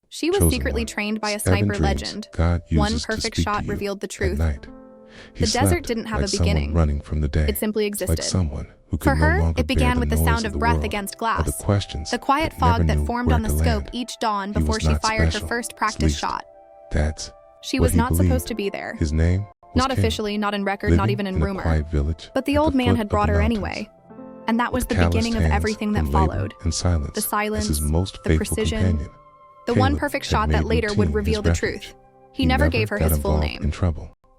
She was secretly trained by a sniper legend. One perfect shot revealed the truth. The desert didn't have a beginning. It simply existed. For her, it began with the sound of breath against glass, the quiet fog that formed on the scope each dawn before she fired her first practice shot. She was not supposed to be there. His name not officially, not in record, not even in rumor. But the old man had brought her anyway. And that was the beginning of everything that followed. The silence, the precision, the one perfect shot that later would reveal the truth. He never gave her his full name.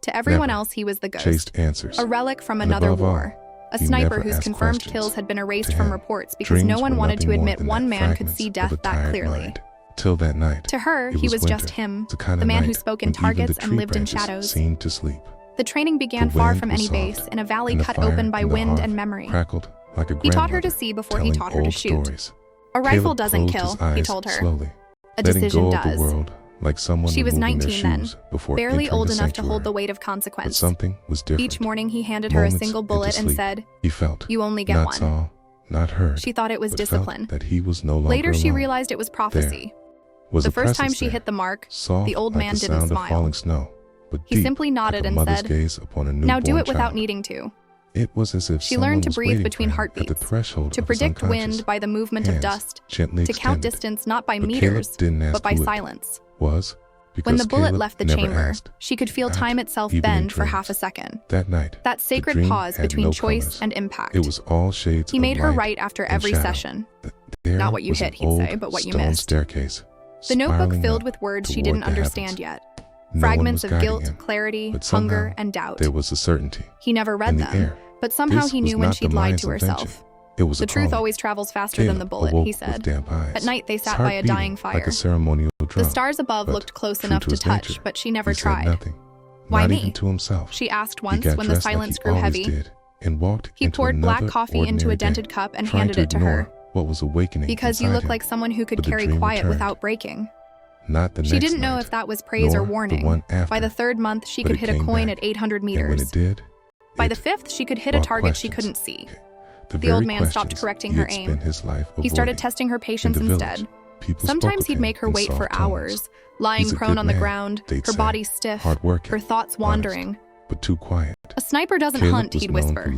To everyone else, he was the ghost, a relic from another war, a sniper whose confirmed kills had been erased from reports because no one wanted to admit one man could see death that clearly. Till that night, to her, he was just him, the man who spoke in targets and lived in shadows. The training began far from any base, in a valley cut open by wind and memory. He taught her to see before he taught her to shoot. A rifle doesn't kill, he told her. A decision does. She was 19 then, barely old enough to hold the weight of consequence. Each morning he handed her a single bullet and said, "You only get one." She thought it was discipline. Later she realized it was prophecy. The first time she hit the mark, the old man didn't smile. He simply nodded and said, "Now do it without needing to." She learned to breathe between heartbeats, to predict wind by the movement of dust, to count distance not by meters, but by silence. When the bullet left the chamber, she could feel time itself bend for half a second. That sacred pause between choice and impact. He made her write after every session. Not what you hit, he'd say, but what you missed. The notebook filled with words she didn't understand yet. Fragments of guilt, clarity, hunger, and doubt. He never read them, but somehow he knew when she'd lied to herself. The truth always travels faster than the bullet, he said. At night they sat by a dying fire. The stars above looked close enough to touch, but she never tried. "Why me?" she asked once when the silence grew heavy. He poured black coffee into a dented cup and handed it to her. "Because you look like someone who could carry quiet without breaking." She didn't know if that was praise or warning. By the third month, she could hit a coin at 800 meters. By the fifth, she could hit a target she couldn't see. The old man stopped correcting her aim. He started testing her patience instead. Sometimes he'd make her wait for hours, lying prone on the ground, her body stiff, her thoughts wandering. "A sniper doesn't hunt," he'd whisper.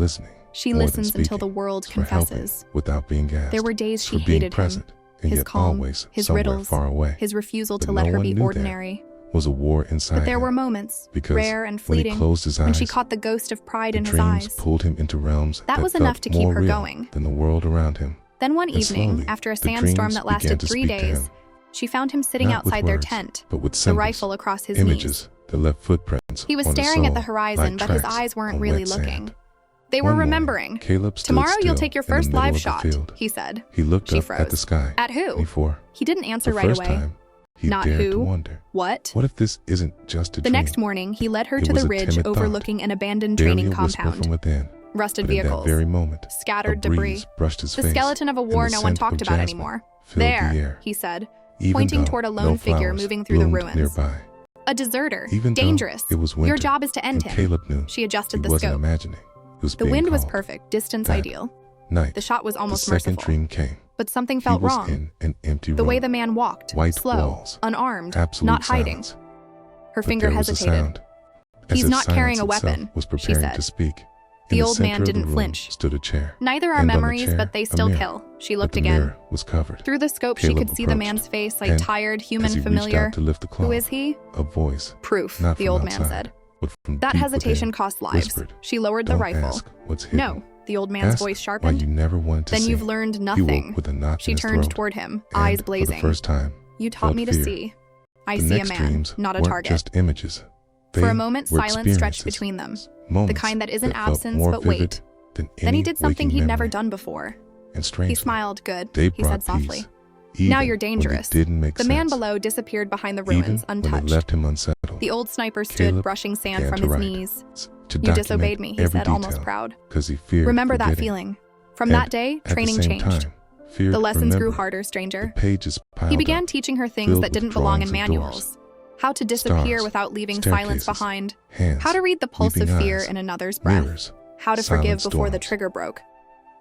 "She listens until the world confesses." There were days she hated him. His calm, his riddles, his refusal to let her be ordinary. But there were moments, rare and fleeting, when she caught the ghost of pride in his eyes. That was enough to keep her going. Then one evening, after a sandstorm that lasted 3 days, she found him sitting outside their tent, the rifle across his knees. He was staring at the horizon, but his eyes weren't really looking. They were remembering. "Tomorrow you'll take your first live shot," he said. She froze. "At who?" He didn't answer right away. Not who, what? What if this isn't just a dream? The next morning, he led her to the ridge overlooking an abandoned training compound. Rusted vehicles, scattered debris, the skeleton of a war no one talked about anymore. "There," he said, pointing toward a lone figure moving through the ruins. "A deserter, dangerous. Your job is to end him." She adjusted the scope. The wind was perfect, distance ideal. The shot was almost merciful. But something felt wrong. The way the man walked, slow, unarmed, not hiding. Her finger hesitated. "He's not carrying a weapon," she said. The old man didn't flinch. "Neither are memories, but they still kill." She looked again. Through the scope, she could see the man's face, like tired, human, familiar. "Who is he?" "Proof," the old man said. That hesitation cost lives. She lowered the rifle. "No," the old man's voice sharpened. "Then you've learned nothing." She turned toward him, eyes blazing. "You taught me to see. I see a man, not a target." For a moment, silence stretched between them, the kind that isn't absence but wait. Then he did something he'd never done before. He smiled. "Good," he said softly. "Now you're dangerous." The man below disappeared behind the ruins, untouched. The old sniper stood, brushing sand from his knees. "You disobeyed me," he said, almost proud. "Remember that feeling. From that day, training changed. The lessons grew harder, stranger." He began teaching her things that didn't belong in manuals. How to disappear without leaving silence behind. How to read the pulse of fear in another's breath. How to forgive before the trigger broke.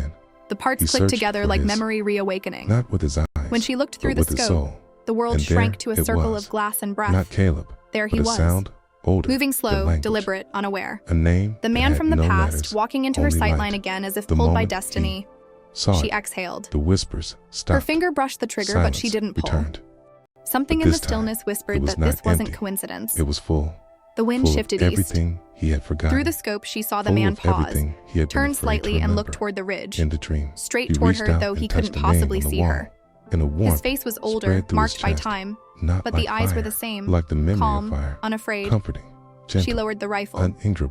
then, The parts he clicked searched together for like his- memory reawakening. not with his eyes, When she looked through but the with his scope, soul. the world And shrank there to a it circle was. of glass and breath. Not Caleb, There he but was. a sound older Moving than slow, language. deliberate, unaware. A name The that man had from the no past, letters, walking into her only light. sightline again as if The pulled by moment destiny. Saw She it, exhaled. the whispers stopped. Her finger brushed the trigger, but she Silence didn't pull. returned. Something But in the this time, stillness it whispered was that not this wasn't empty. coincidence. It was full. The wind full shifted of east. everything he had forgotten. Through the scope, she saw the full man of pause, everything he had been turn afraid to slightly and look remember. toward the ridge, In the dream, straight he toward reached her out though and he touched couldn't the name possibly on the see wall. her. In a warmth His face was older, spread through marked his by chest. time, Not but like the eyes were fire, the same, like the memory calm, of fire, unafraid. comforting, gentle, She lowered the rifle. uninjured.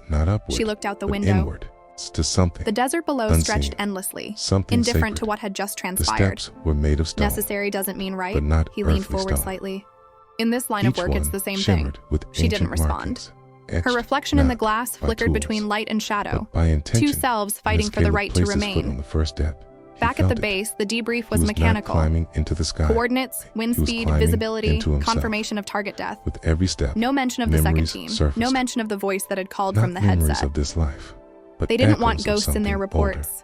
not upward, She looked out the but window. inward, to something. The desert below unseen, stretched endlessly, something indifferent to sacred. what had just The transpired. steps were made of stone, Necessary doesn't mean right. but not He leaned earthly forward stone. slightly. In this line of Each work, it's one the same thing. shimmered with She didn't ancient respond. markings, etched Her reflection in the not glass by flickered tools, between light and shadow, but by intention. two selves And fighting as for the Caleb right to placed his foot on remain. the first step, he Back at felt the it. base, the debrief He was was mechanical. not climbing into the sky. Coordinates, wind He was speed, climbing visibility, into himself. confirmation of target death. With every step, No mention of the second memories team. surfaced. No mention of the voice that had called not from the memories headset. of this life, but They didn't want echoes of ghosts in their something older, reports.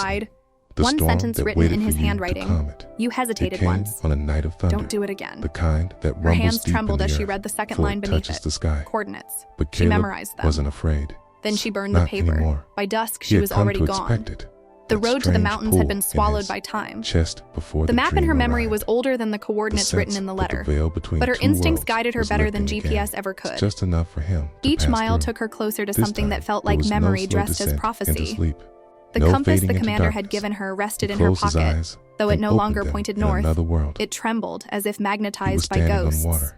sighed. The One storm sentence that written waited in for his you to handwriting. calm it. You It hesitated came once. on a night of thunder. Don't do it again. The kind that Her rumbles hands deep trembled in the as she earth read the second before line it beneath touches it. the sky. Coordinates. But She Caleb memorized them. wasn't afraid. Then she burned the Not paper. anymore. By dusk, He she had was come already to gone. expect it. The That road to the strange mountains pull had been in swallowed his by time. chest before The map in her dream memory arrived. was older than the The coordinates written sense in the that letter, veil between but her two instincts worlds guided her was better than lifting GPS again. ever could. Just enough for him to Each pass mile through. took her closer to This something that time, felt there like was no memory slow dressed as descent into prophecy. sleep. The No compass fading the into commander had darkness. given her rested He in her closed his pocket, eyes though it and no opened longer them pointed in north. another world. It trembled as if He was magnetized by standing ghosts. on water.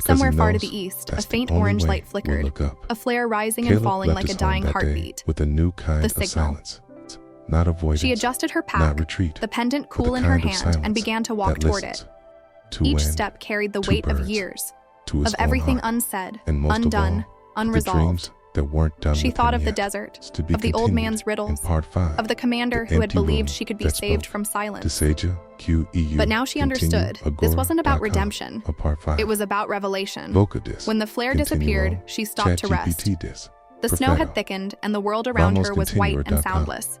Somewhere far to the east, a faint orange light flickered, a flare rising and falling like a dying heartbeat. With a new kind The of signal. silence. Not avoidance. She adjusted her Not pack, retreat. the pendant but cool the in her kind of hand, silence and began to walk that toward listens it. to Each wind, step carried the to weight of birds, years, to his of own everything heart, unsaid, and most undone, of all, the unresolved. dreams that weren't done She with thought him of the yet, desert, to be of the old continued man's riddles, in part 5, of the commander the who had empty believed room she could be that saved spoke. from silence. Desaja, QEU, But now she continue, understood, this Agora, wasn't about .com, redemption. a part 5. It was about revelation. Vocadis, When the flare continue disappeared, on, she stopped to rest. ChatGPT dis, The snow had Perfetto, thickened, and the world around her was white and VamosContinue.com. soundless.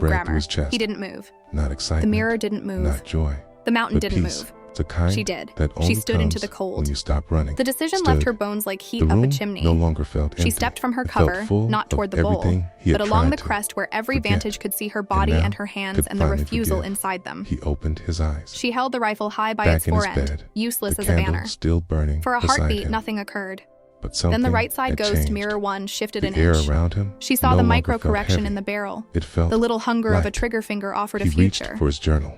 of through grammar. his chest. He didn't move. Not excitement. The mirror didn't move. Not joy. The mountain but didn't peace. move. The kind She did. that only She stood into comes the cold. when you stop running. The decision Stood. left her bones like heat The up room a chimney. no longer felt empty. She stepped from her It felt cover, full not toward of the bowl, everything he had but along tried the to crest where every forget. vantage could see her body now and her hands could and the finally refusal forgive. inside them. He opened his eyes. She held the rifle high by Back its in his fore-end, bed, useless the as a candle banner. still burning For a beside heartbeat, him. nothing occurred. But something Then the right side had ghost changed. mirror one shifted The an air inch. around him She saw no the longer micro felt correction heavy. in the barrel. It felt The little hunger of a light. trigger finger offered a He reached future. for his journal,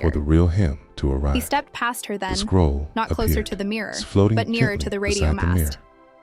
fear. For the real him to arrive. He stepped past her then, The scroll not closer appeared, to the mirror, floating but nearer gently to the radio beside the mirror. mast.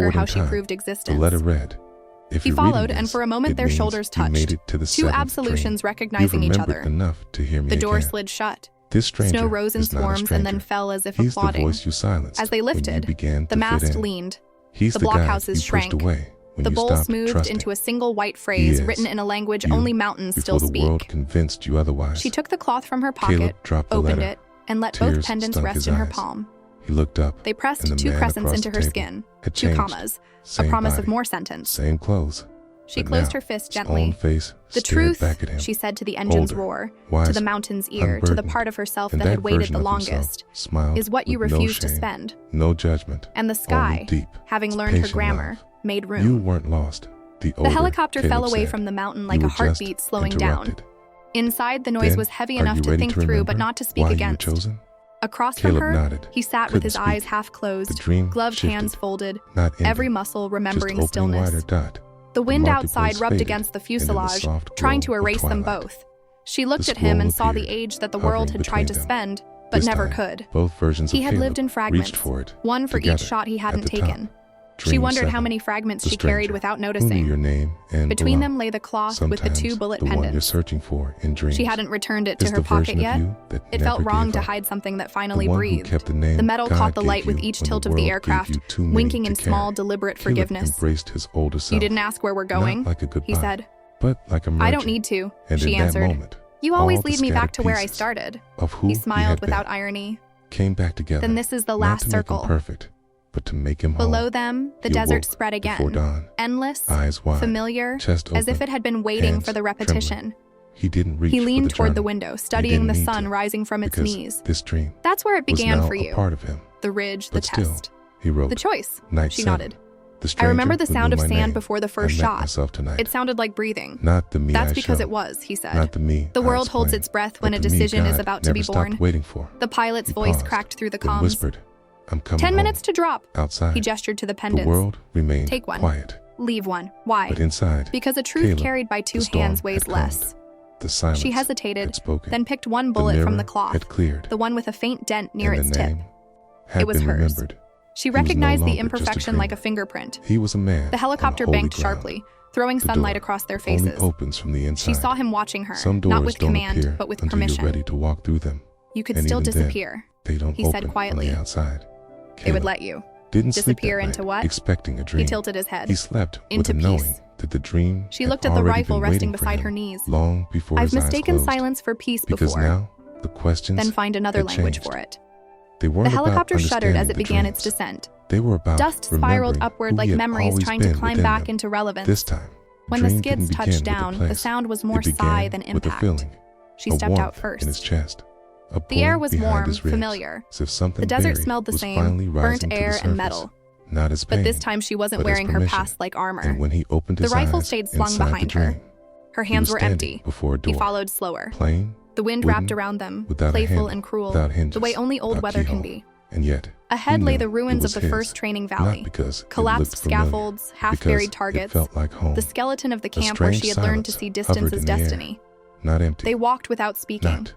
longer Forward in how she time, proved The existence. letter read, if He you're reading followed, and this, for a moment it their means shoulders you made touched. it to the Two seventh absolutions dream. recognizing You've each remembered other. enough to hear me The door again. slid shut. This stranger Snow rose in is not a swarms and then stranger. fell as if He's applauding. the voice you silenced As they when you lifted, began the to mast fit in. leaned. He's The the guy blockhouses you shrank. pushed away when The you bowl stopped smoothed trusting. into a single white He phrase is written in a language you only mountains before still the speak. world convinced you otherwise. She took the cloth from her Caleb pocket, dropped the opened letter. it, and let both Tears pendants stung rest his in her eyes. palm. He looked up. They pressed and the two man crescents across into the her table skin, had two changed. commas, a Same promise body, of more sentence. Same clothes. She closed her fist gently. The truth, she said to the engine's roar, to the mountain's ear, to the part of herself that had waited the longest, is what you refuse to spend. No judgment. And the sky, having learned her grammar, made room. You weren't lost. The helicopter fell away from the mountain like a heartbeat slowing down. Inside, the noise was heavy enough to think through but not to speak against. Across from her, he sat with his eyes half closed, gloved hands folded, every muscle remembering stillness. The wind outside rubbed against the fuselage, trying to erase them both. She looked at him and saw the age that the world had tried to spend, but never could. He had lived in fragments, one for each shot he hadn't taken. She wondered how many fragments she carried without noticing. Between them lay the cloth with the 2 bullet pendants. She hadn't returned it to her pocket yet. It felt wrong to hide something that finally breathed. The metal caught the light with each tilt of the aircraft, winking in small, deliberate forgiveness. You didn't ask where we're going, he said. I don't need to, she answered. You always lead me back to where I started. He smiled without irony. Then this is the last circle. But to make him Below them, the desert spread again, endless, familiar, as if it had been waiting for the repetition. He leaned toward the window, studying the sun rising from its knees. That's where it began for you. The ridge, the test. The choice, she nodded. I remember the sound of sand before the first shot. It sounded like breathing. That's because it was, he said. The world holds its breath when a decision is about to be born. The pilot's voice cracked through the comms. 10 minutes to drop. Outside, he gestured to the pendants. The world remained Take one. Quiet. Leave one. Why? But inside, because a truth carried by 2 hands weighs less. The silence she hesitated, then picked one bullet from the cloth, the one with a faint dent near its tip. It was hers. She recognized the imperfection like a fingerprint. He was a man. The helicopter banked sharply, throwing sunlight across their faces. Opens from the inside. She saw him watching her, not with command, but with permission. You're ready to walk through them. You could still disappear, he said quietly. They would let you. Disappear into what? Expecting a dream. He tilted his head. He slept into with a knowing that the dream She looked at the rifle resting beside her knees. Long before I've mistaken silence for peace because before. Now, the questions then find another language for it. The helicopter shuddered as it began its descent. They were about Dust spiraled upward like memories trying to climb back into relevance. This time, when the skids touched down, the sound was more sigh than impact. She stepped out first. In his chest. The air was warm, familiar. The desert smelled the same, burnt air and metal. Not as pain, but this time she wasn't wearing her past-like armor. And when he opened his the rifle eyes stayed slung behind her. Her hands were empty. Before a door. He followed slower. Plain, the wind wrapped around them, playful and cruel, hinges, the way only old weather can be. And yet, ahead lay the ruins of the first training valley. Collapsed scaffolds, half-buried targets, the skeleton of the camp where she had learned to see distance as destiny. Not empty. They walked without speaking.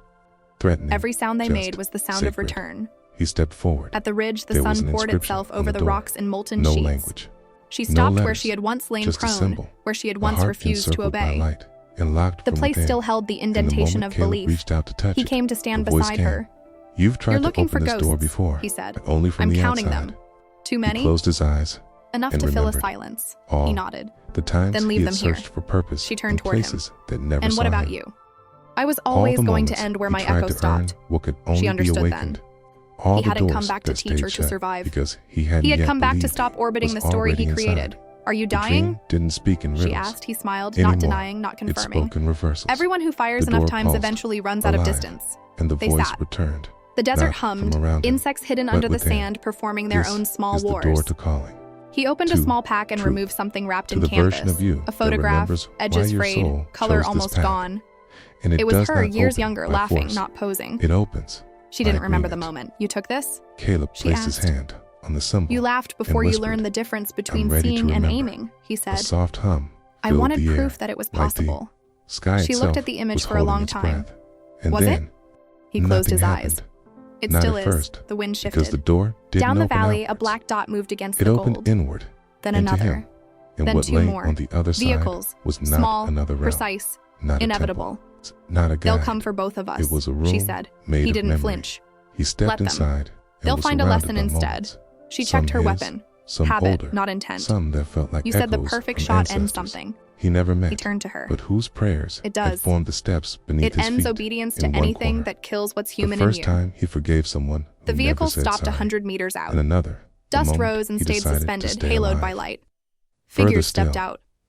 Threatening, every sound they made was the sound sacred. Of return. He stepped forward. At the ridge, the sun poured itself over the rocks in molten no sheets. Language. She stopped no letters, where she had once lain prone, symbol, where she had once refused to obey. Light, the place still held the indentation of belief. He came to stand beside her. You've tried You're looking to open for this ghosts, door before, he said. But only from I'm the counting outside. them. Too many? He closed his eyes. Enough to fill a silence. He nodded. The times then leave he them had here. searched for purpose she turned toward him. That never and what about him. You? I was always going to end where my echo stopped. She understood then. He hadn't come back to teach or to survive. Because he had come back to stop orbiting the story he created. Are you dying? Didn't speak in riddles. She asked. He smiled, not denying, not confirming. It spoke in reversals. Everyone who fires enough times eventually runs out of distance. And the voice returned. The desert hummed, insects hidden under the sand performing their own small wars. The door to calling. He opened a small pack and removed something wrapped in canvas. A photograph, edges frayed, color almost gone. It was her, years younger, laughing, not posing. It opens. She didn't remember the moment. You took this? Caleb placed his hand on the symbol. You laughed before you learned the difference between seeing and aiming, he said. A soft hum. I wanted proof that it was possible. She looked at the image for a long time. Was it? He closed his eyes. It still is. The wind shifted. Because the door didn't Down the open valley, outwards. a black dot moved against the It gold. opened inward. Then into another. Him. And Then what two lay more. on the other side Vehicles. was not Small, another realm. precise, Not a inevitable. temple. Not a guide. They'll come for both of us, It was a room she said. made He of didn't memory. flinch. He stepped Let them. inside. And They'll was find a surrounded lesson by instead. moments. She Some checked her his, weapon. some Habit, older, not intent. Some that felt like You said the echoes perfect from shot ancestors. ends something. He never met. He turned to her. But whose prayers It had does. formed the steps beneath It his ends feet obedience to in one anything corner. that kills what's human The in first you. time he forgave someone The who vehicle never said stopped sorry. 100 meters out. And another. the Dust moment rose and he stayed decided to suspended, stay haloed alive. by light. Further Figures stepped still, out.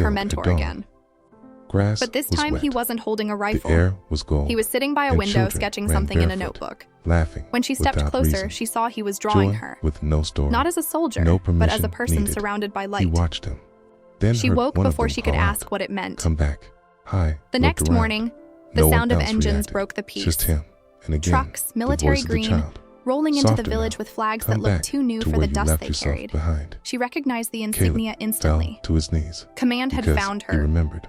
her killed mentor at dawn. again. Grass But this was time wet. he wasn't holding a rifle. The air was gold. He was sitting by a and window children sketching ran something in a barefoot, notebook. laughing When she stepped without closer, reason. she saw he was drawing Joy her. with no story. Not as a soldier, no but as a permission person needed. surrounded by He light. watched him. Then She heard woke one of before them she could call ask out, what it meant. "Come back." Hi. The looked next around. morning, the No one sound of else engines reacted. broke the peace. Just him. And again, Trucks, military the voice of the green, child. rolling into the Softer village now. with flags Come that looked back too new to for where the you dust left they yourself carried. behind. She recognized the Caleb insignia instantly. fell to his knees. Command had because found He her. remembered.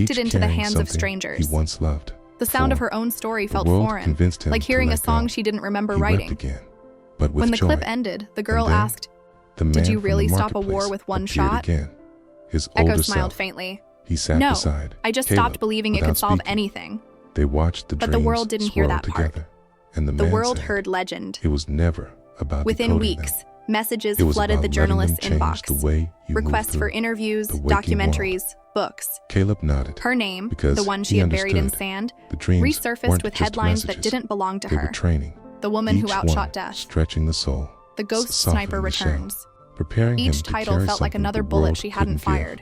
projected into the hands of strangers. He once loved. The sound of her own story felt foreign, like hearing a song she didn't remember writing. Again, but with when the joy. clip ended, the girl then, asked, "Did you really stop a war with one shot?" Again. His Echo older smiled self. faintly. He sat No, beside I just Caleb stopped believing it without could solve speaking. anything. They watched the But dreams the world didn't hear swirl that part. together, and the The man world said heard legend. it was never about Within decoding weeks, them. messages It was flooded about the journalist's letting them change inbox. the way you Requests move for through interviews, the waking documentaries, world. books. Caleb nodded. Her name, because the one she he had buried in understood sand, the dreams resurfaced weren't with just headlines that messages. didn't belong to They were her. training. The woman who Each outshot one death. stretching the soul. The ghost softening sniper the shell, returns. preparing him Each to title carry felt like something another the bullet world she hadn't couldn't give. fired.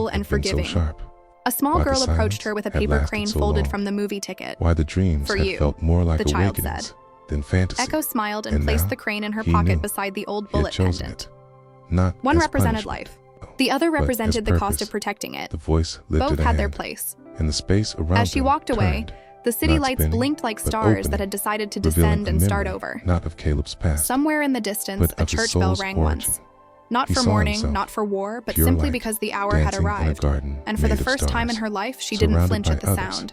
cool and had been so forgiving. sharp. A small Why the girl approached silence her with a had paper lasted crane so folded long. from the movie ticket. Why the dreams For had you, felt more like the child awakenings said. than fantasy. Echo smiled and And placed now, the crane in her he pocket knew. beside the old He had bullet chosen pendant. it, not One as represented punishment, life. The other but as represented the cost purpose. of protecting it. The voice lifted Both a had their hand, place. and the space around As she them walked away, turned, the city not lights spinning, blinked like but stars opening, that had decided to revealing descend a and start memory, over. not of Caleb's past, Somewhere in the distance, but a of his church bell soul's rang origin. once. Not He for saw mourning, himself, not for war, but pure simply light, because the hour had dancing in a arrived. garden And for the made of first time in stars, her life, she didn't surrounded flinch by at the others, sound.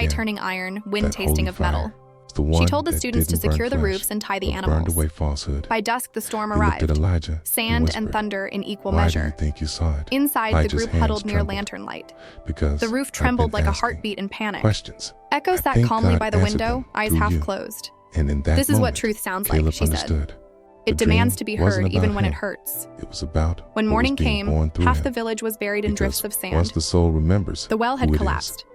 dry turning iron, wind tasting of metal. She told the students to secure the roofs and tie the animals. By dusk, the storm arrived. Sand and thunder in equal measure. Inside, the group huddled near lantern light. The roof trembled like a heartbeat in panic. Echo sat calmly by the window, eyes half closed. This is what truth sounds like, she said. It demands to be heard even when it hurts. When morning came, half the village was buried in drifts of sand. The well had collapsed.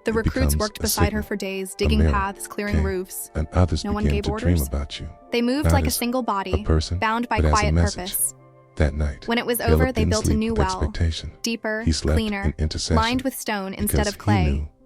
The recruits worked beside her for days, digging paths, clearing roofs. No one gave orders. They moved like a single body, bound by quiet purpose. When it was over, they built a new well, deeper, cleaner, lined with stone instead of clay.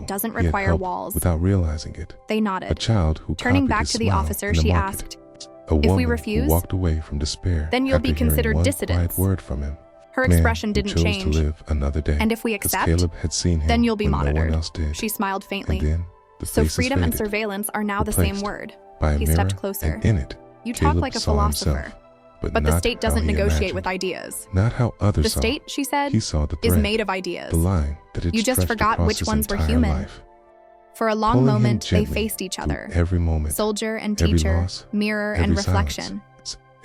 that doesn't require walls. Without realizing it. They nodded. A child who Turning copied back his to the smile officer, in the she market. asked, A woman we refuse, who walked away from despair then you'll after be considered hearing one dissidents. quiet word from him. Her Man expression who didn't chose change. to live another day. And if we 'Cause accept, Caleb had seen him then you'll be when monitored. No one else did. She smiled faintly. And then the So faces freedom and faded, surveillance are now the same replaced word. by a He mirror, stepped closer. and in it, You talk Caleb like a saw philosopher. himself, but But the not state how doesn't he negotiate imagined. with ideas. Not how others The saw. state, she said, He saw the is thread, made of ideas. the line that had You just stretched forgot across which his ones were entire human. life. For a long Pulling him moment, they gently faced each through other. every moment, Soldier and every teacher, loss, mirror every and silence, reflection.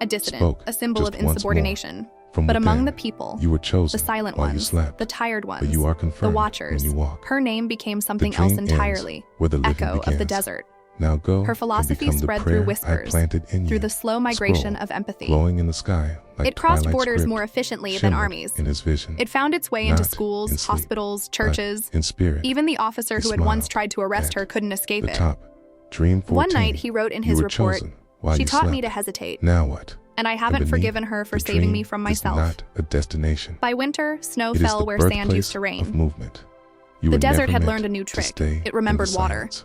a dissident, spoke a symbol of just once more. insubordination. From But among within, the people, you were chosen the silent while you ones, slept, the tired but ones, you are the confirmed watchers, when you walk. her name became something dream else ends entirely, where the living echo of the begins. desert. Now go Her and philosophy become the spread prayer through I whispers, planted in through you. the slow migration Scroll, of empathy. glowing in the sky like It crossed twilight borders script, more efficiently than shimmered armies. in his vision. It found its way into Not schools, in sleep, hospitals, but churches. in spirit. Even the officer He who had once smiled tried to arrest at her couldn't escape the it. top. Dream 14. One night he wrote in You his were report, chosen while "She you taught me slept. to hesitate, Now what? and I And haven't beneath, forgiven her for the saving me dream from is myself." not a destination. By winter, snow It is fell the where sand birthplace used to of rain. movement. You The were desert never had meant learned a new to trick. stay It remembered in the water. silence.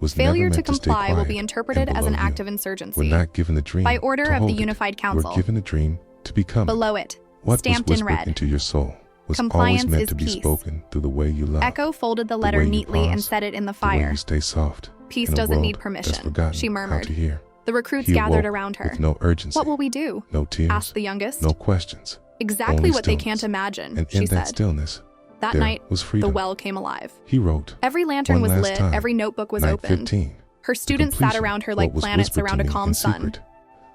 was never Failure meant to to stay comply will quiet be interpreted and as an below act you. of insurgency. We're not given the dream By order to of the hold it. Unified Council. We're given the dream to become it. Below it, What stamped was in whispered red. into your soul was Compliance always meant is to be peace. spoken through the way you love. Echo folded the the letter way you neatly and pause, set it in the the way fire. you stay soft. Peace in a doesn't world need that's permission, forgotten she how murmured. to hear. The recruits He gathered awoke around her. with no urgency. What will we do? No tears. Asked the youngest. No questions. Exactly Only what they stillness. can't imagine, And she in that said. stillness, That there night, was the freedom. well came alive. He wrote. Every lantern One was last lit, time. every notebook was Night opened. 15. Her students sat completion, around her what like was planets whispered to around a me calm in sun. secret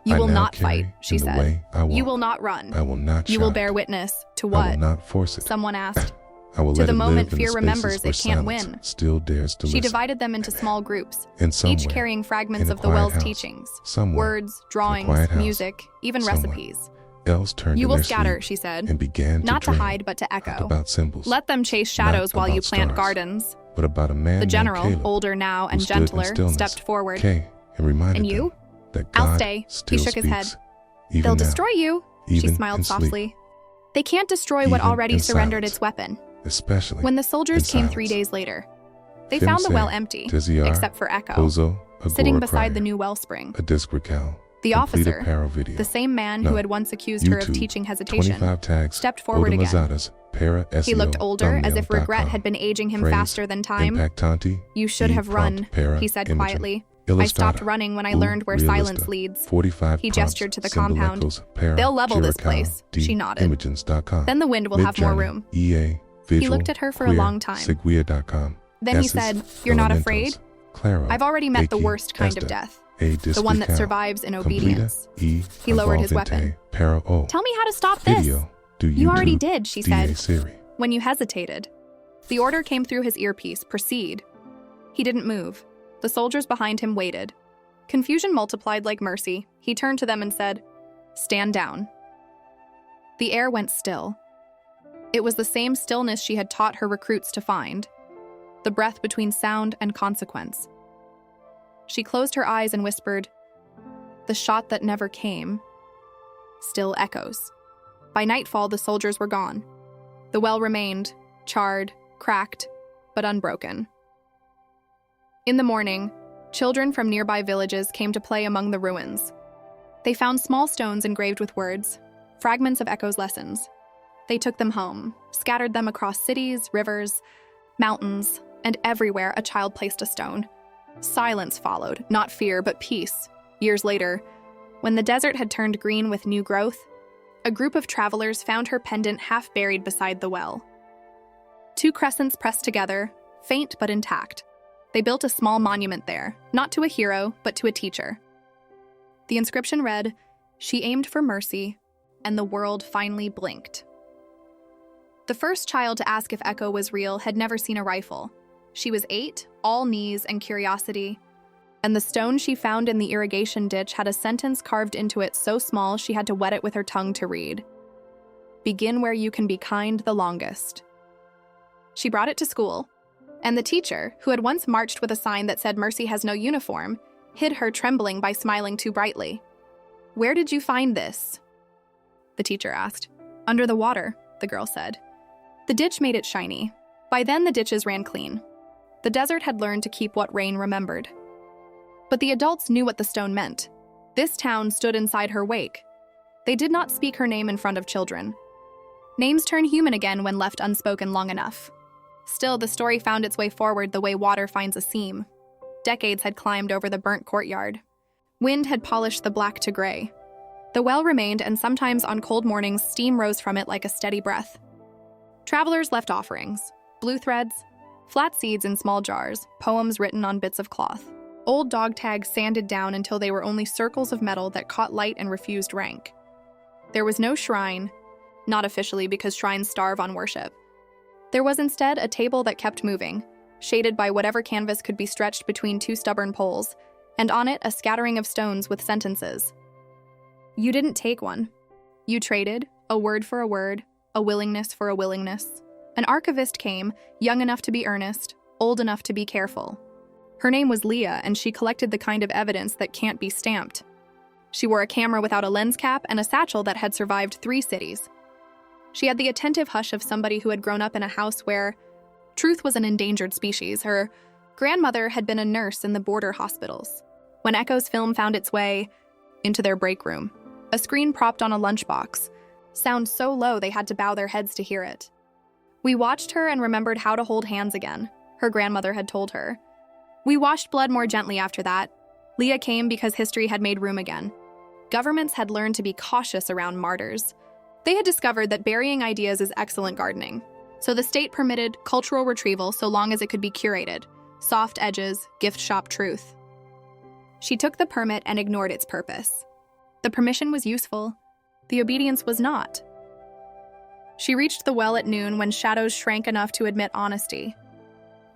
You I will now not carry fight, she in the said. way I walk. You will not run. I will not You will shout. bear witness to I what? will not force it. Someone asked. I will To let the it moment live in fear the remembers spaces where it can't silence win. still dares to She listen. divided them into small groups, And each somewhere, carrying fragments in a of the quiet well's house, teachings, somewhere, words, in a drawings, quiet house, music, even somewhere, recipes. elves turned You in will their scatter, sleep she said, and began not to to dream, hide but to not echo. about symbols, Let them chase shadows not while you about plant stars, gardens. but about a man The named general, Caleb, older now who and stood in gentler, stillness, stepped forward. and reminded And you? them that I'll God stay. still He shook his head. speaks, even They'll now, destroy you, she even smiled in sleep, softly. They can't destroy what even already in surrendered silence, its weapon. especially When the soldiers in came 3 silence. days later, they found the well empty, Tiziar, except for Echo, Kozo, sitting Agora beside Crier, the new wellspring. a disc recount, The complete officer, apparel video. the same man No, who had once accused her of YouTube, teaching hesitation, 25 tags, stepped forward again. Odamazadas, para SEO, He looked older, as if regret thumbnail.com, had been aging him phrase, faster than time. impactanti, You should have run, prompt para, he said imagen, quietly. I illustrata, stopped running when I learned where realista, silence leads. 45 He prompts, gestured to the symbol compound. echoes, para, They'll level this Jericho, place, D, she nodded. imagens.com, Then the wind will have more Midjourney, room. EA, visual, He looked at her for a queer, long time. Seguia.com, Then he Esses, said, "You're not afraid?" Elementos, Claro, I've already met the Eki, worst kind of Esta, death. A The one that disc survives in recount, obedience. completa, He lowered his evolvente, weapon. para, o, Tell me how to stop this. video, do You already YouTube, did, she DA said, Siri. when you hesitated. The order came through his earpiece, proceed. He didn't move. The soldiers behind him waited. Confusion multiplied like mercy. He turned to them and said, "Stand down." The air went still. It was the same stillness she had taught her recruits to find, the breath between sound and consequence. She closed her eyes and whispered, "The shot that never came still echoes." By nightfall, the soldiers were gone. The well remained, charred, cracked, but unbroken. In the morning, children from nearby villages came to play among the ruins. They found small stones engraved with words, fragments of Echo's lessons. They took them home, scattered them across cities, rivers, mountains, and everywhere a child placed a stone. Silence followed, not fear, but peace. Years later, when the desert had turned green with new growth, a group of travelers found her pendant half buried beside the well. 2 crescents pressed together, faint but intact. They built a small monument there, not to a hero, but to a teacher. The inscription read, "She aimed for mercy, and the world finally blinked." The first child to ask if Echo was real had never seen a rifle. She was 8, all knees and curiosity, and the stone she found in the irrigation ditch had a sentence carved into it so small she had to wet it with her tongue to read. "Begin where you can be kind the longest." She brought it to school, and the teacher, who had once marched with a sign that said "Mercy has no uniform," hid her trembling by smiling too brightly. "Where did you find this?" the teacher asked. "Under the water," the girl said. The ditch made it shiny. By then the ditches ran clean. The desert had learned to keep what rain remembered. But the adults knew what the stone meant. This town stood inside her wake. They did not speak her name in front of children. Names turn human again when left unspoken long enough. Still, the story found its way forward the way water finds a seam. Decades had climbed over the burnt courtyard. Wind had polished the black to gray. The well remained, and sometimes on cold mornings, steam rose from it like a steady breath. Travelers left offerings, blue threads, flat seeds in small jars, poems written on bits of cloth. Old dog tags sanded down until they were only circles of metal that caught light and refused rank. There was no shrine, not officially because shrines starve on worship. There was instead a table that kept moving, shaded by whatever canvas could be stretched between 2 stubborn poles, and on it a scattering of stones with sentences. You didn't take one. You traded, a word for a word, a willingness for a willingness. An archivist came, young enough to be earnest, old enough to be careful. Her name was Leah, and she collected the kind of evidence that can't be stamped. She wore a camera without a lens cap and a satchel that had survived 3 cities. She had the attentive hush of somebody who had grown up in a house where truth was an endangered species. Her grandmother had been a nurse in the border hospitals. When Echo's film found its way into their break room, a screen propped on a lunchbox, sound so low they had to bow their heads to hear it. We watched her and remembered how to hold hands again, her grandmother had told her. We washed blood more gently after that. Leah came because history had made room again. Governments had learned to be cautious around martyrs. They had discovered that burying ideas is excellent gardening. So the state permitted cultural retrieval so long as it could be curated. Soft edges, gift shop truth. She took the permit and ignored its purpose. The permission was useful. The obedience was not. She reached the well at noon when shadows shrank enough to admit honesty.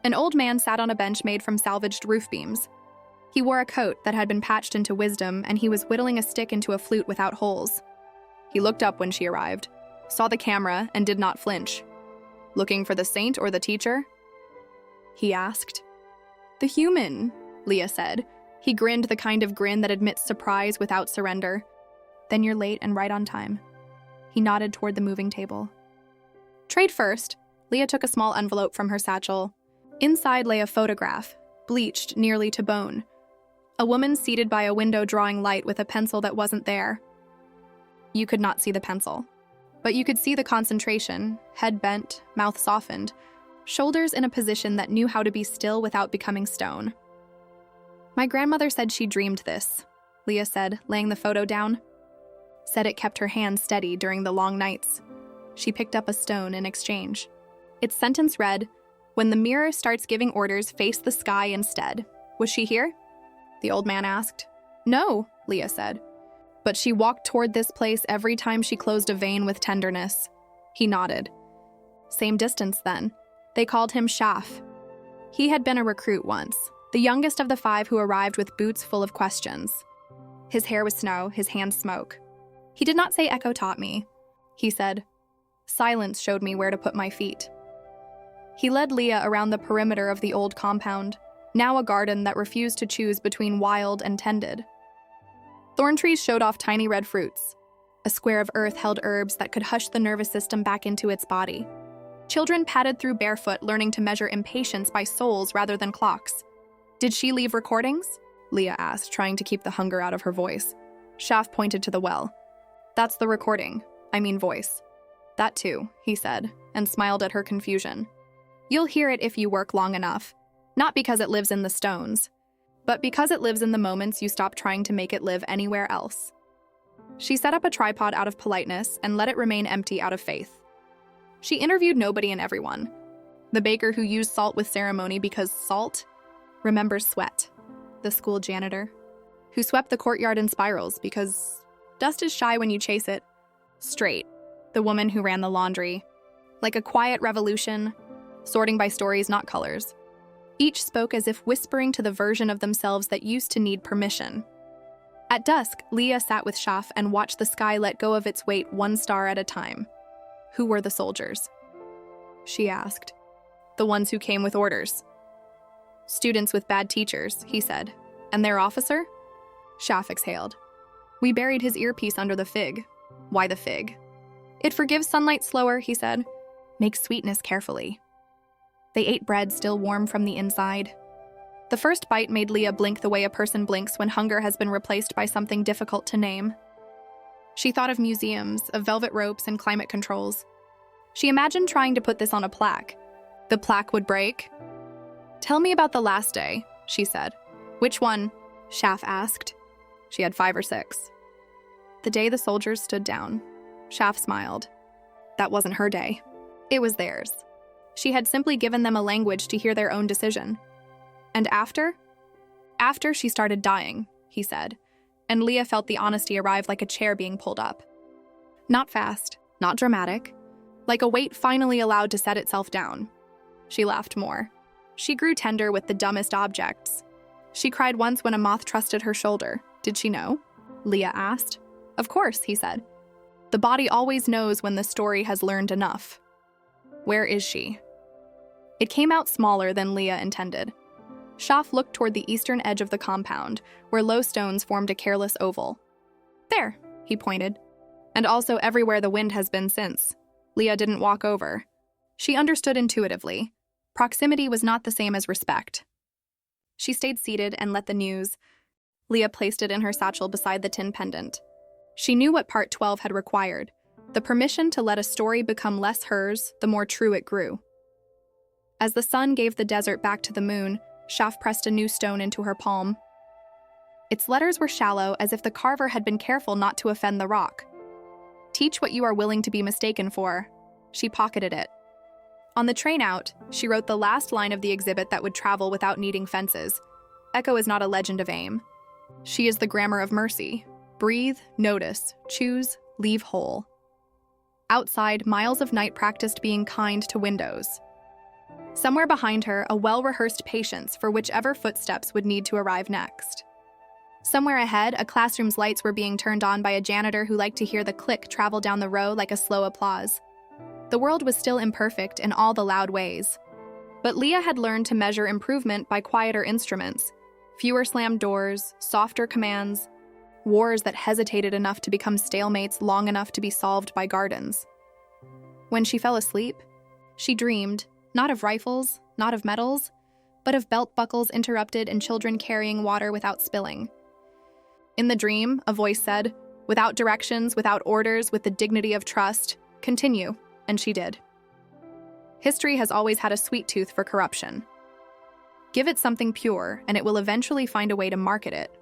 An old man sat on a bench made from salvaged roof beams. He wore a coat that had been patched into wisdom, and he was whittling a stick into a flute without holes. He looked up when she arrived, saw the camera, and did not flinch. "Looking for the saint or the teacher?" he asked. "The human," Leah said. He grinned the kind of grin that admits surprise without surrender. "Then you're late and right on time." He nodded toward the moving table. "Trade first." Leah took a small envelope from her satchel. Inside lay a photograph, bleached nearly to bone. A woman seated by a window drawing light with a pencil that wasn't there. You could not see the pencil, but you could see the concentration, head bent, mouth softened, shoulders in a position that knew how to be still without becoming stone. "My grandmother said she dreamed this," Leah said, laying the photo down. Said it kept her hand steady during the long nights. She picked up a stone in exchange. Its sentence read, "When the mirror starts giving orders, face the sky instead." Was she here? The old man asked. "No," Leah said. "But she walked toward this place every time she closed a vein with tenderness." He nodded. Same distance then. They called him Shaf. He had been a recruit once, the youngest of the 5 who arrived with boots full of questions. His hair was snow, his hands smoke. He did not say Echo taught me. He said, "Silence showed me where to put my feet." He led Leah around the perimeter of the old compound, now a garden that refused to choose between wild and tended. Thorn trees showed off tiny red fruits. A square of earth held herbs that could hush the nervous system back into its body. Children padded through barefoot, learning to measure impatience by souls rather than clocks. "Did she leave recordings?" Leah asked, trying to keep the hunger out of her voice. Shaf pointed to the well. "That's the recording. I mean voice." "That too," he said, and smiled at her confusion. "You'll hear it if you work long enough. Not because it lives in the stones, but because it lives in the moments you stop trying to make it live anywhere else." She set up a tripod out of politeness and let it remain empty out of faith. She interviewed nobody and everyone. The baker who used salt with ceremony because salt remembers sweat. The school janitor who swept the courtyard in spirals because dust is shy when you chase it. Straight. The woman who ran the laundry. Like a quiet revolution, sorting by stories, not colors. Each spoke as if whispering to the version of themselves that used to need permission. At dusk, Leah sat with Shaf and watched the sky let go of its weight 1 star at a time. "Who were the soldiers?" she asked. "The ones who came with orders." "Students with bad teachers," he said. "And their officer?" Shaf exhaled. "We buried his earpiece under the fig." "Why the fig?" "It forgives sunlight slower," he said. "Makes sweetness carefully." They ate bread still warm from the inside. The first bite made Leah blink the way a person blinks when hunger has been replaced by something difficult to name. She thought of museums, of velvet ropes and climate controls. She imagined trying to put this on a plaque. The plaque would break. "Tell me about the last day," she said. "Which one?" Shaf asked. She had 5 or 6. "The day the soldiers stood down." Shaf smiled. That wasn't her day. It was theirs. She had simply given them a language to hear their own decision. "And after?" "After she started dying," he said, and Leah felt the honesty arrive like a chair being pulled up. Not fast, not dramatic, like a weight finally allowed to set itself down. She laughed more. She grew tender with the dumbest objects. She cried once when a moth trusted her shoulder. "Did she know?" Leah asked. "Of course," he said. "The body always knows when the story has learned enough." "Where is she?" It came out smaller than Leah intended. Shaf looked toward the eastern edge of the compound, where low stones formed a careless oval. "There," he pointed. "And also everywhere the wind has been since." Leah didn't walk over. She understood intuitively. Proximity was not the same as respect. She stayed seated and let the news. Leah placed it in her satchel beside the tin pendant. She knew what Part 12 had required, the permission to let a story become less hers the more true it grew. As the sun gave the desert back to the moon, Shaf pressed a new stone into her palm. Its letters were shallow, as if the carver had been careful not to offend the rock. "Teach what you are willing to be mistaken for." She pocketed it. On the train out, she wrote the last line of the exhibit that would travel without needing fences. "Echo is not a legend of aim. She is the grammar of mercy." Breathe, notice, choose, leave whole. Outside, miles of night practiced being kind to windows. Somewhere behind her, a well-rehearsed patience for whichever footsteps would need to arrive next. Somewhere ahead, a classroom's lights were being turned on by a janitor who liked to hear the click travel down the row like a slow applause. The world was still imperfect in all the loud ways. But Leah had learned to measure improvement by quieter instruments, fewer slammed doors, softer commands, wars that hesitated enough to become stalemates long enough to be solved by gardens. When she fell asleep, she dreamed, not of rifles, not of medals, but of belt buckles interrupted and children carrying water without spilling. In the dream, a voice said, without directions, without orders, with the dignity of trust, continue, and she did. History has always had a sweet tooth for corruption. Give it something pure, and it will eventually find a way to market it.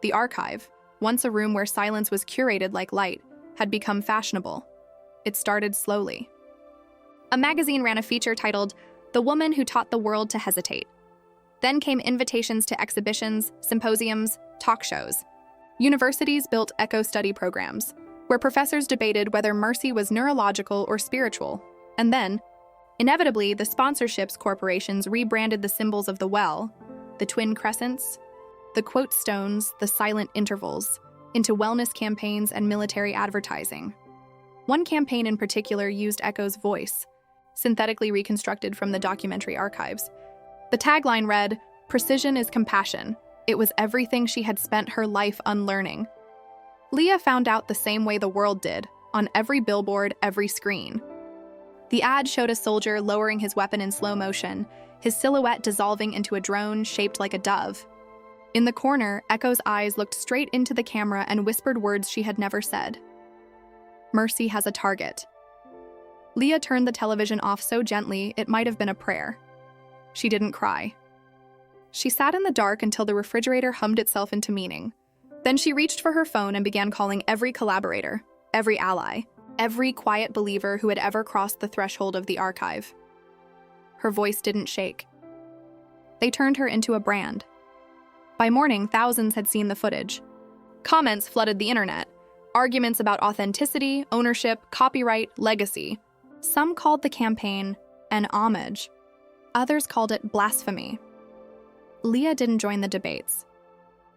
The archive, once a room where silence was curated like light, had become fashionable. It started slowly. A magazine ran a feature titled, "The Woman Who Taught the World to Hesitate." Then came invitations to exhibitions, symposiums, talk shows. Universities built echo study programs, where professors debated whether mercy was neurological or spiritual. And then, inevitably, the sponsorships corporations rebranded the symbols of the well, the twin crescents, the quote stones, the silent intervals, into wellness campaigns and military advertising. One campaign in particular used Echo's voice, synthetically reconstructed from the documentary archives. The tagline read, "Precision is compassion." It was everything she had spent her life unlearning. Leah found out the same way the world did, on every billboard, every screen. The ad showed a soldier lowering his weapon in slow motion, his silhouette dissolving into a drone shaped like a dove. In the corner, Echo's eyes looked straight into the camera and whispered words she had never said. "Mercy has a target." Leah turned the television off so gently it might have been a prayer. She didn't cry. She sat in the dark until the refrigerator hummed itself into meaning. Then she reached for her phone and began calling every collaborator, every ally, every quiet believer who had ever crossed the threshold of the archive. Her voice didn't shake. They turned her into a brand. By morning, thousands had seen the footage. Comments flooded the internet. Arguments about authenticity, ownership, copyright, legacy. Some called the campaign an homage. Others called it blasphemy. Leah didn't join the debates.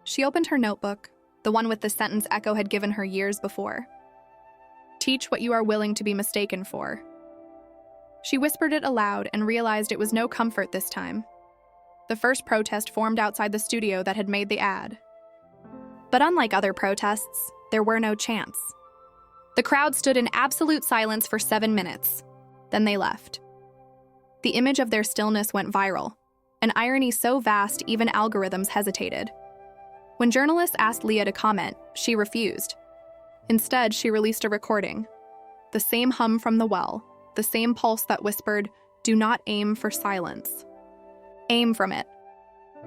She opened her notebook, the one with the sentence Echo had given her years before. "Teach what you are willing to be mistaken for." She whispered it aloud and realized it was no comfort this time. The first protest formed outside the studio that had made the ad. But unlike other protests, there were no chants. The crowd stood in absolute silence for 7 minutes. Then they left. The image of their stillness went viral, an irony so vast even algorithms hesitated. When journalists asked Leah to comment, she refused. Instead, she released a recording. The same hum from the well, the same pulse that whispered, "Do not aim for silence." Aim from it.